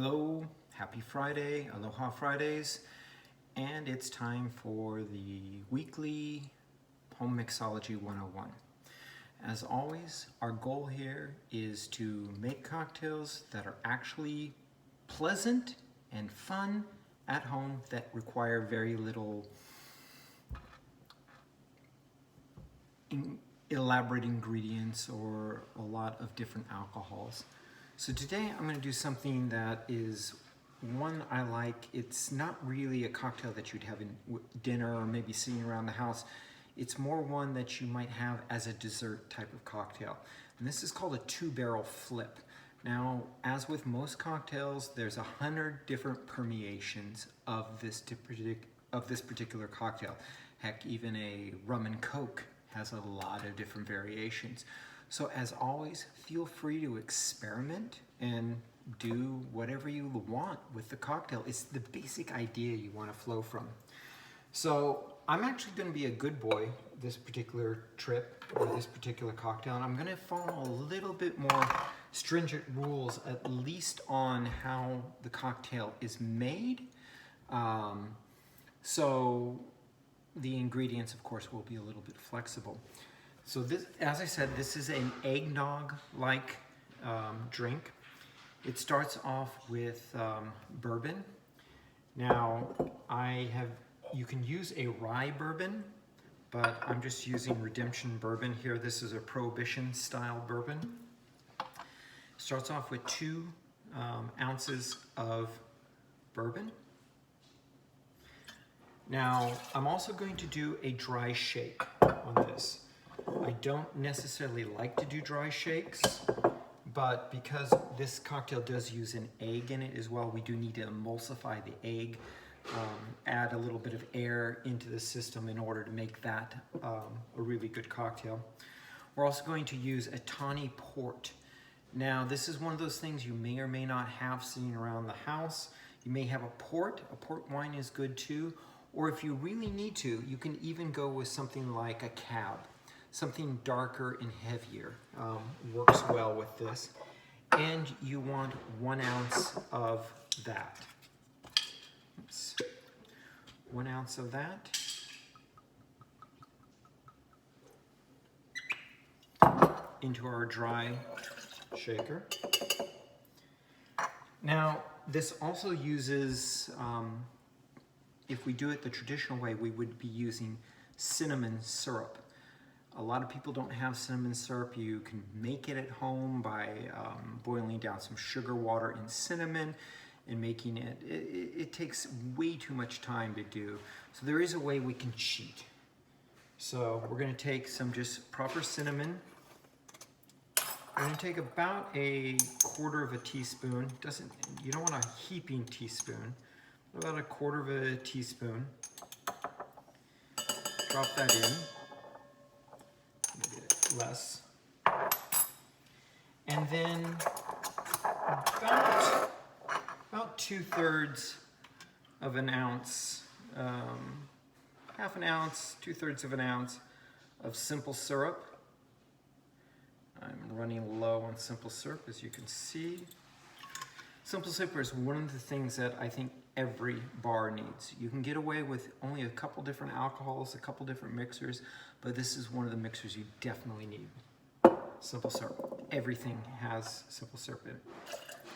Hello, happy Friday, Aloha Fridays, and it's time for the weekly Home Mixology 101. As always, our goal here is to make cocktails that are actually pleasant and fun at home that require very little elaborate ingredients or a lot of different alcohols. So today I'm going to do something that is one I like. It's not really a cocktail that you'd have in dinner or maybe sitting around the house. It's more one that you might have as a dessert type of cocktail. And this is called a two-barrel flip. Now, as with most cocktails, there's 100 different permeations of this particular cocktail. Heck, even a rum and coke has a lot of different variations. So as always, feel free to experiment and do whatever you want with the cocktail. It's the basic idea you want to flow from. So I'm actually going to be a good boy this particular trip or this particular cocktail, and I'm going to follow a little bit more stringent rules, at least on how the cocktail is made. So the ingredients, of course, will be a little bit flexible. So this, as I said, this is an eggnog-like drink. It starts off with bourbon. Now, you can use a rye bourbon, but I'm just using Redemption bourbon here. This is a Prohibition-style bourbon. Starts off with 2 ounces of bourbon. Now, I'm also going to do a dry shake on this. I don't necessarily like to do dry shakes, but because this cocktail does use an egg in it as well, we do need to emulsify the egg, add a little bit of air into the system in order to make that a really good cocktail. We're also going to use a Tawny Porto. Now, this is one of those things you may or may not have sitting around the house. You may have a port wine is good too, or if you really need to, you can even go with something like a cab. Something darker and heavier works well with this. And you want 1 ounce of that. Oops. 1 ounce of that. Into our dry shaker. Now, this also uses, if we do it the traditional way, we would be using cinnamon syrup. A lot of people don't have cinnamon syrup. You can make it at home by boiling down some sugar water and cinnamon and making it. It takes way too much time to do. So there is a way we can cheat. So we're going to take some just proper cinnamon. We're going to take about a 1/4 teaspoon. You don't want a heaping teaspoon. About a 1/4 teaspoon. Drop that in. Less. And then about 2/3 of an ounce, half an ounce, 2/3 of an ounce of simple syrup. I'm running low on simple syrup, as you can see. Simple syrup is one of the things that I think every bar needs. You can get away with only a couple different alcohols, a couple different mixers, but this is one of the mixers you definitely need. Simple syrup. Everything has simple syrup in it.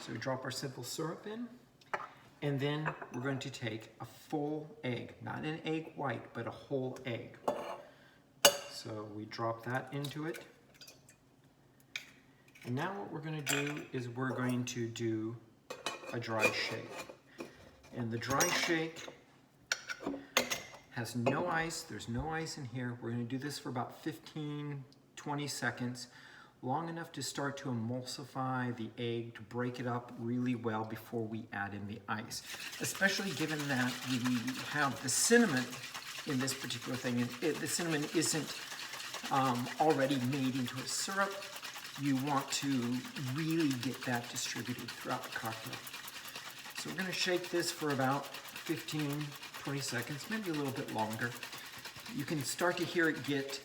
So we drop our simple syrup in, and then we're going to take a full egg, not an egg white, but a whole egg. So we drop that into it. And now what we're going to do is we're going to do a dry shake. And the dry shake has no ice. There's no ice in here. We're going to do this for about 15-20 seconds, long enough to start to emulsify the egg, to break it up really well before we add in the ice. Especially given that we have the cinnamon in this particular thing, and the cinnamon isn't already made into a syrup. You want to really get that distributed throughout the cocktail. So we're going to shake this for about 15-20 seconds, maybe a little bit longer. You can start to hear it get,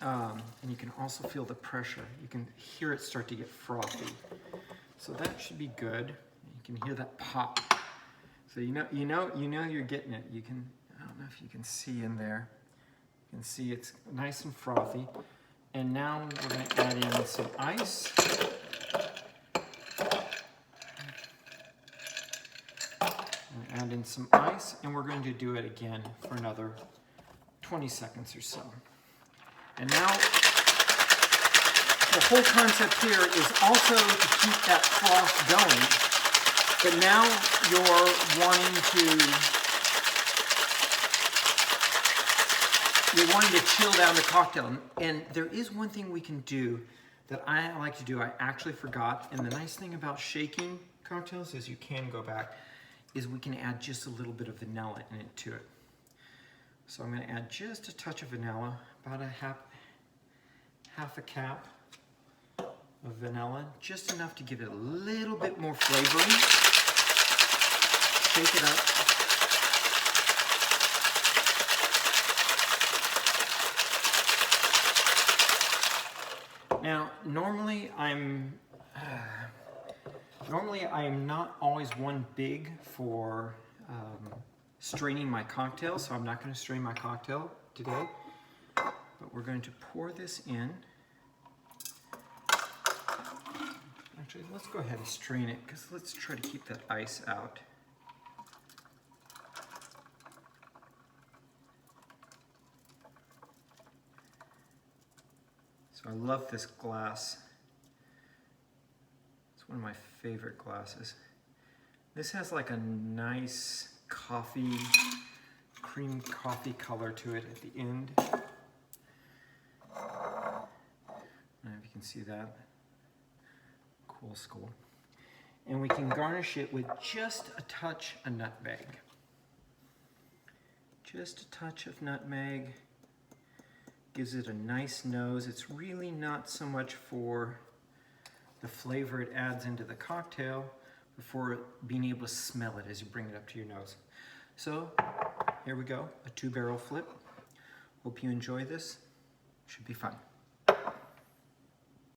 and you can also feel the pressure. You can hear it start to get frothy. So that should be good. You can hear that pop. So you know you're getting it. You can, I don't know if you can see in there. You can see it's nice and frothy. And now we're going to add in some ice. Add in some ice, and we're going to do it again for another 20 seconds or so. And now, the whole concept here is also to keep that froth going, but now you're wanting to chill down the cocktail. And there is one thing we can do that I like to do, I actually forgot, and the nice thing about shaking cocktails is you can go back, is we can add just a little bit of vanilla in it to it. So I'm going to add just a touch of vanilla, about a half a cap of vanilla, just enough to give it a little bit more flavoring. Shake it up. Now, normally I am not always one big for straining my cocktail, so I'm not going to strain my cocktail today. But we're going to pour this in. Actually, let's go ahead and strain it, because let's try to keep that ice out. So I love this glass. It's one of my favorite glasses. This has like a nice coffee, cream coffee color to it at the end. I don't know if you can see that. Cool skull. And we can garnish it with just a touch of nutmeg. Just a touch of nutmeg. Gives it a nice nose. It's really not so much for the flavor it adds into the cocktail, but for being able to smell it as you bring it up to your nose. So here we go, a 2-barrel flip. Hope you enjoy this. Should be fun.